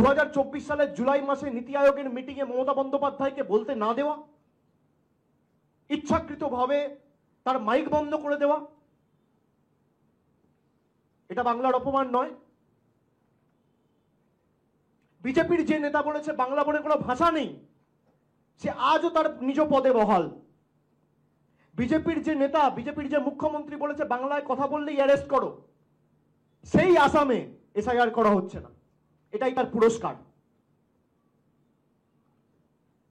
2024 সালের জুলাই মাসে নীতি আয়োগের মিটিংয়ে মমতা বন্দ্যোপাধ্যায়কে বলতে না দেওয়া, ইচ্ছাকৃতভাবে তার মাইক বন্ধ করে দেওয়া, এটা বাংলার অপমান নয়? বিজেপির যে নেতা বলেছে বাংলা বলে কোনো ভাষা নেই, সে আজও তার নিজ পদে বহাল। বিজেপির যে নেতা, বিজেপির যে মুখ্যমন্ত্রী বলেছে বাংলায় কথা বললেই অ্যারেস্ট করো, সেই আসামে এসআইআর করা হচ্ছে না। এটাই তার পুরস্কার,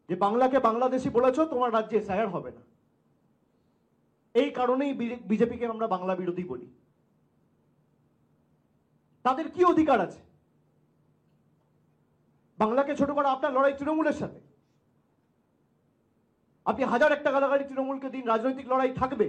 যে বাংলাকে বাংলাদেশি বলেছো, তোমার রাজ্যে এসআইআর হবে না। এই কারণেই বিজেপিকে আমরা বাংলা বিরোধী বলি। তাদের কি অধিকার আছে বাংলাকে ছোট করা? আপনার লড়াই তৃণমূলের সাথে, আপনি হাজার একটা গালাগালি তৃণমূলকে দিন, রাজনৈতিক লড়াই থাকবে।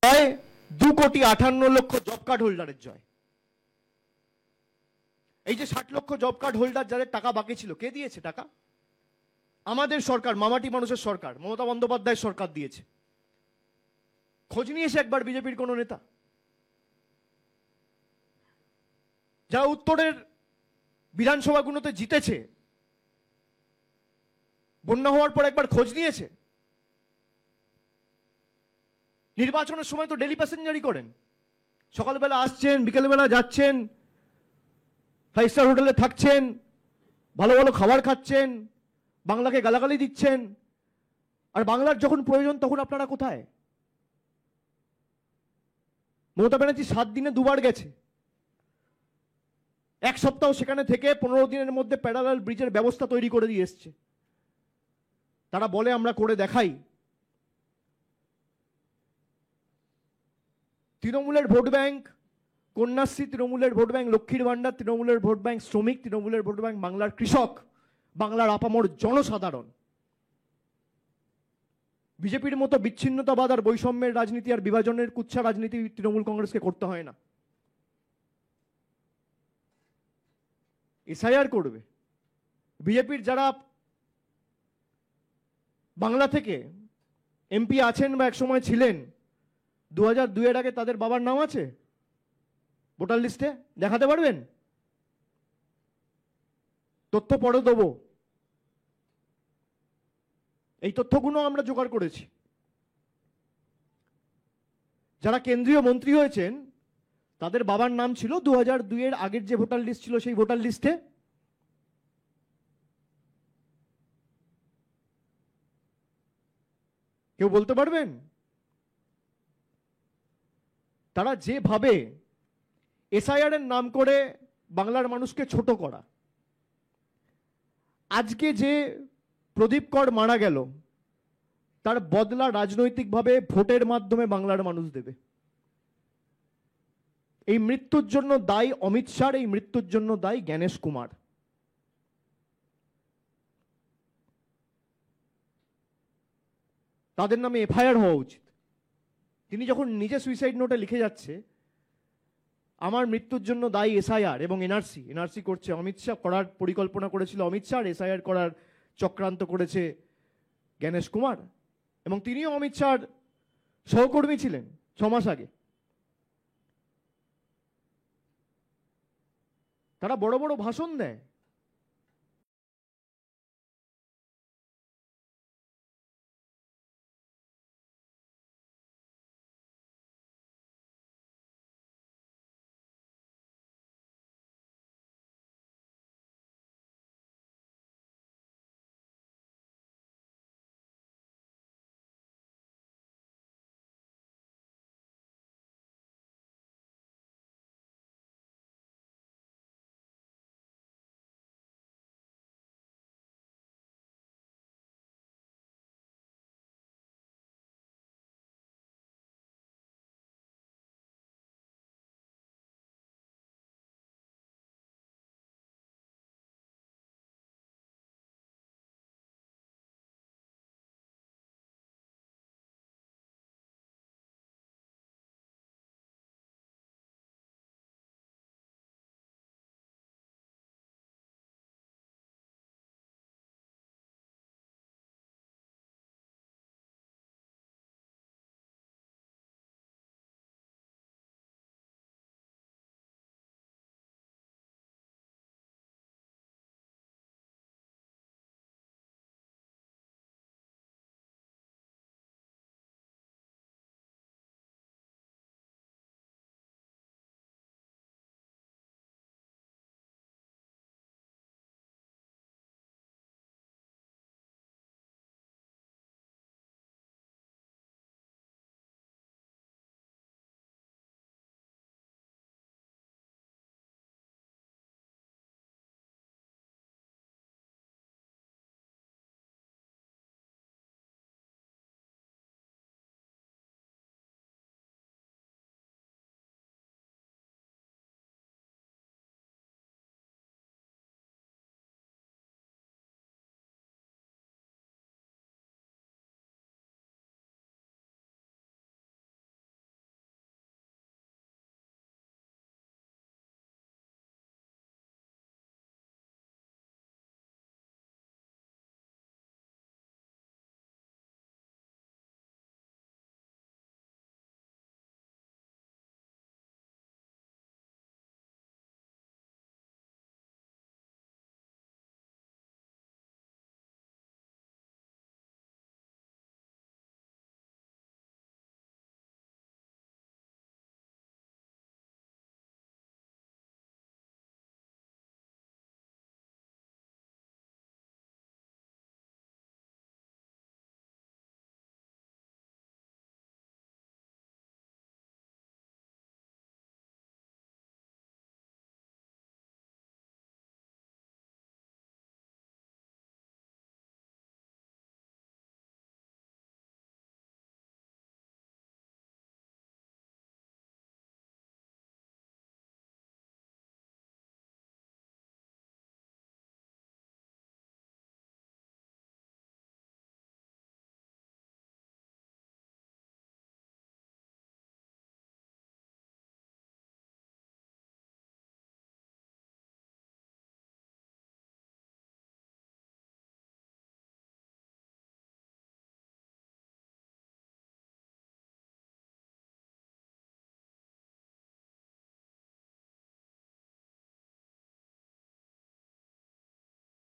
জয় 2,58,00,000 জব কার্ড হোল্ডারের জয়। এই যে 60 লক্ষ জব কার্ড হোল্ডার যাদের টাকা বাকি ছিল, কে দিয়েছে টাকা? আমাদের সরকার, মামাটি মানুষের সরকার, মমতা বন্দ্যোপাধ্যায়ের সরকার দিয়েছে। খোঁজ নিয়েছে একবার বিজেপির কোন নেতা? যারা উত্তরের বিধানসভাগুলোতে জিতেছে, বন্যা হওয়ার পর একবার খোঁজ নিয়েছে? নির্বাচনের সময় তো ডেলি প্যাসেঞ্জারই করেন, সকালবেলা আসছেন, বিকেলবেলা যাচ্ছেন, 5 স্টার হোটেলে থাকছেন, ভালো ভালো খাবার খাচ্ছেন, বাংলাকে গালাগালি দিচ্ছেন। আর বাংলার যখন প্রয়োজন তখন আপনারা কোথায়? মমতা ব্যানার্জি 7 দিনে 2 বার গেছে, 1 সপ্তাহ সেখানে থেকে 15 দিনের মধ্যে প্যারালাল ব্রিজের ব্যবস্থা তৈরি করে দিয়ে এসছে। তারা বলে আমরা করে দেখাই। তৃণমূলের ভোট ব্যাংক কন্যাশ্রী, তৃণমূলের ভোট ব্যাংক লক্ষ্মীর ভান্ডার, তৃণমূলের ভোট ব্যাংক শ্রমিক, তৃণমূলের ভোট ব্যাংক বাংলার কৃষক, বাংলার আপামর জনসাধারণ। বিজেপির মতো বিচ্ছিন্নতাবাদ আর বৈষম্যের রাজনীতি আর বিভাজনের কুৎসা রাজনীতি তৃণমূল কংগ্রেসকে করতে হয় না। এসআইআর করবে বিজেপির যারা বাংলা থেকে এমপি আছেন বা একসময় ছিলেন, 2002 এর আগে তাদের বাবার নাম আছে ভোটার লিস্টে? দেখাতে পারবেন? তথ্য পরে দেবো, এই তথ্যগুলো আমরা জোগাড় করেছি। যারা কেন্দ্রীয় মন্ত্রী হয়েছেন তাদের বাবার নাম ছিল 2002 এর আগের যে ভোটার লিস্ট ছিল সেই ভোটার লিস্টে। কেউ বলতে পারবেন? তারা যেভাবে এসআইআর এর নাম করে বাংলার মানুষকে ছোট করা, আজকে যে প্রদীপ কর মারা গেল তার বদলা রাজনৈতিকভাবে ভোটের মাধ্যমে বাংলার মানুষ দেবে। এই মৃত্যুর জন্য দায়ী অমিত শাহ, এই মৃত্যুর জন্য দায়ী জ্ঞানেশ কুমার। তাদের নামে এফআইআর হওয়া উচিত। তিনি যখন নিজে সুইসাইড নোটে লিখে যাচ্ছে আমার মৃত্যুর জন্য দায়ী এসআইআর এবং এনআরসি করছে অমিত শাহ, করার পরিকল্পনা করেছিল অমিত শাহ, এসআইআর করার চক্রান্ত করেছে জ্ঞানেশ কুমার, এবং তিনিও অমিত শাহর সহকর্মী ছিলেন 6 মাস আগে। তারা বড় বড় ভাষণ দেয়,